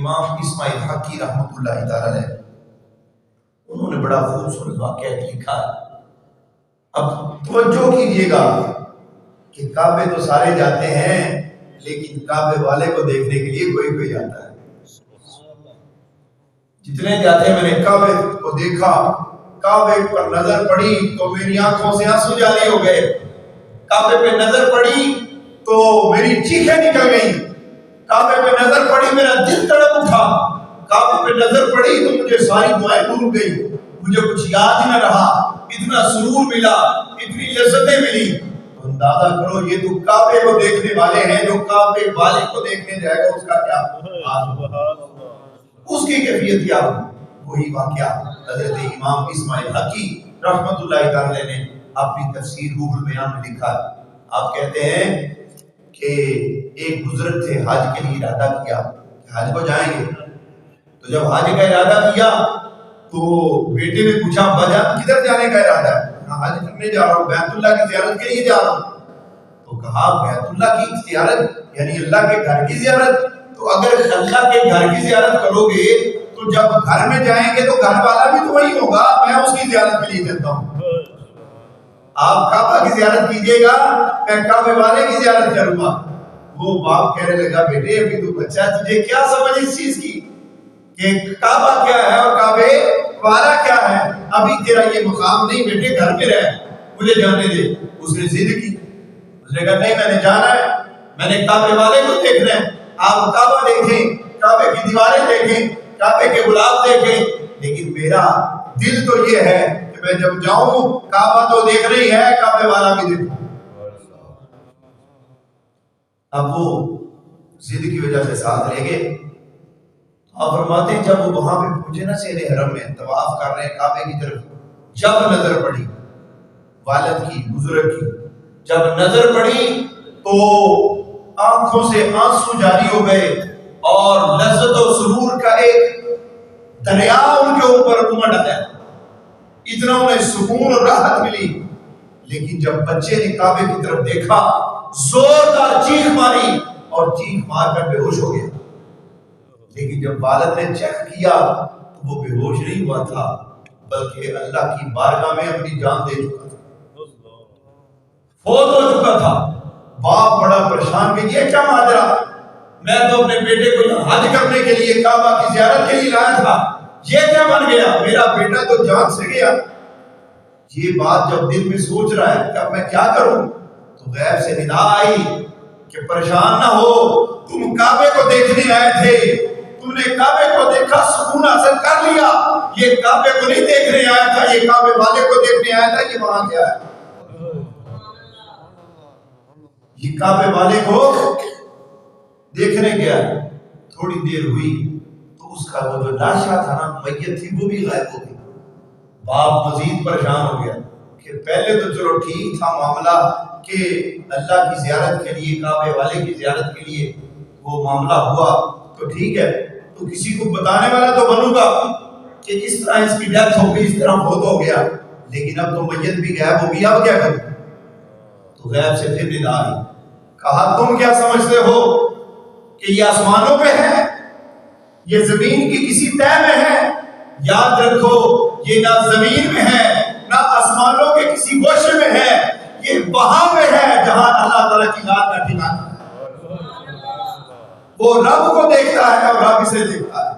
امام اسماعیل حقی رحمۃ اللہ تعالی علیہ، انہوں نے بڑا خوبصورت واقعہ لکھا ہے۔ اب توجہ کیجیے گا کہ کعبے تو سارے جاتے ہیں، لیکن کعبے والے کو دیکھنے کے لیے کوئی کوئی جاتا ہے۔ جتنے جاتے ہیں، میں نے کعبے کو دیکھا، کعبے پر نظر پڑی تو میری آنکھوں سے آنسو جاری ہو گئے، کعبے پہ نظر پڑی تو میری چیخیں نکل گئیں، کعبے پہ نظر پڑی میرا دل تڑپ اٹھا، کعبے پہ نظر پڑی تو مجھے ساری دعائیں ڈوب گئی، مجھے کچھ یاد ہی نہ رہا، اتنا سرور ملا، اتنی لذتیں ملی۔ تو اندازہ کرو یہ تو کعبے کو دیکھنے والے ہیں، جو کعبے والے کو دیکھنے جائے گا اس کا کیا حال ہوگا، اس کی کیفیت کیا ہوگی۔ وہی واقعہ حضرت امام اسماعیل حقی رحمۃ اللہ تعالی نے اپنی تفسیر روح البیان میں لکھا۔ آپ کہتے ہیں کہ ایک بزرگ تھے، حج کے لیے ارادہ کیا کہ حج کو جائیں گے، تو جب حج کا ارادہ کیا تو بیٹے نے پوچھا ابا جان کدھر جانے کا ارادہ ہے؟ حج کرنے جا رہا ہوں، بیت اللہ کی زیارت کے لیے جا رہا ہوں۔ تو کہا بیت اللہ کی زیارت یعنی اللہ کے گھر کی زیارت؟ تو اگر اللہ کے گھر کی زیارت کرو گے تو جب گھر میں جائیں گے تو گھر والا بھی تو وہی ہوگا، میں اس کی زیارت کے لیے چلتا ہوں۔ آپ کعبہ کی زیارت کیجیے گا، میں کعبے والے کی زیارت کروں گا۔ وہ باپ کہنے لگا بیٹے ابھی تو بچہ ہے، تجھے کیا سمجھ اس چیز کی کہ کعبہ کیا ہے اور کعبے والا کیا ہے؟ ابھی تیرا یہ مقام نہیں بیٹے، گھر میں رہ، مجھے جانے دے۔ اس نے ضد کی، اس نے کہا نہیں میں نے جانا ہے، میں نے کعبے والے کو دیکھنا ہے۔ آپ کعبہ دیکھیں، کعبے کی دیواریں دیکھیں، کعبے کے گلاب دیکھیں، لیکن میرا دل تو یہ ہے کہ میں جب جاؤں کعبہ تو دیکھ رہی ہے، کعبے والا بھی دیکھوں۔ اب وہ ضد کی وجہ سے ساتھ لے گئے۔ آپ فرماتے ہیں جب وہ وہاں پہ پہنچے نا سین حرم میں، طواف کر رہے ہیں کعبے کی طرف، جب نظر پڑی والد کی، بزرگ کی، جب نظر پڑی تو آنکھوں سے آنسو جاری ہو گئے اور لذت و سرور کا ایک دریا ان کے اوپر امڑ آیا، اتنا انہیں سکون اور راحت ملی۔ لیکن جب بچے نے کعبے کی طرف دیکھا، زوردار چیخ ماری اور چیخ مار کر بے ہوش ہو گیا۔ لیکن جب والد نے چیک کیا تو وہ بے ہوش نہیں ہوا تھا، بلکہ اللہ کی بارگاہ میں اپنی جان دے چکا تھا، فوت ہو چکا تھا۔ باپ بڑا پریشان کہ یہ کیا ماجرا، میں تو اپنے بیٹے کو حج کرنے کے لیے کعبہ کی زیارت کے لیے لایا تھا، یہ کیا بن گیا، میرا بیٹا تو جان سے گیا۔ یہ بات جب دل میں سوچ رہا ہے کہ اب میں کیا کروں، تو غیب سے ندا آئی کہ پریشان نہ ہو، تم کعبے کو دیکھنے آئے تھے، تم نے کعبے کو دیکھا، سکون حاصل کر لیا، یہ کعبے کو نہیں دیکھنے آیا تھا، یہ کعبے والے کو دیکھنے آیا تھا، یہ وہاں گیا ہے۔ یہ کعبے والے کو دیکھنے گیا، تھوڑی دیر ہوئی تو اس کا وہ جو لاشا تھا نا، میت تھی، وہ بھی غائب ہو گئی۔ باپ مزید پریشان ہو گیا کہ پہلے تو چلو ٹھیک تھا معاملہ کہ اللہ کی زیارت کے لیے، کعبے والے کی زیارت کے لیے وہ معاملہ ہوا تو ٹھیک ہے، تو کسی کو بتانے والا تو بنوں گا کہ اس طرح اس کی ڈیتھ ہو گئی، اس طرح فوت ہو گیا، لیکن اب تو میت بھی غائب ہو گئی، اب کیا کروں؟ تو غیب سے پھر ندا آئی، کہا تم کیا سمجھتے ہو کہ یہ آسمانوں پہ ہے، یہ زمین کی کسی تہ میں ہے؟ یاد رکھو یہ نہ زمین میں ہے نہ آسمانوں کے کسی گوشے میں ہے، یہ وہاں پہ ہے جہاں اللہ تعالیٰ کی ذات کا ٹھکانہ ہے۔ وہ رب کو دیکھتا ہے اور رب اسے دیکھتا ہے۔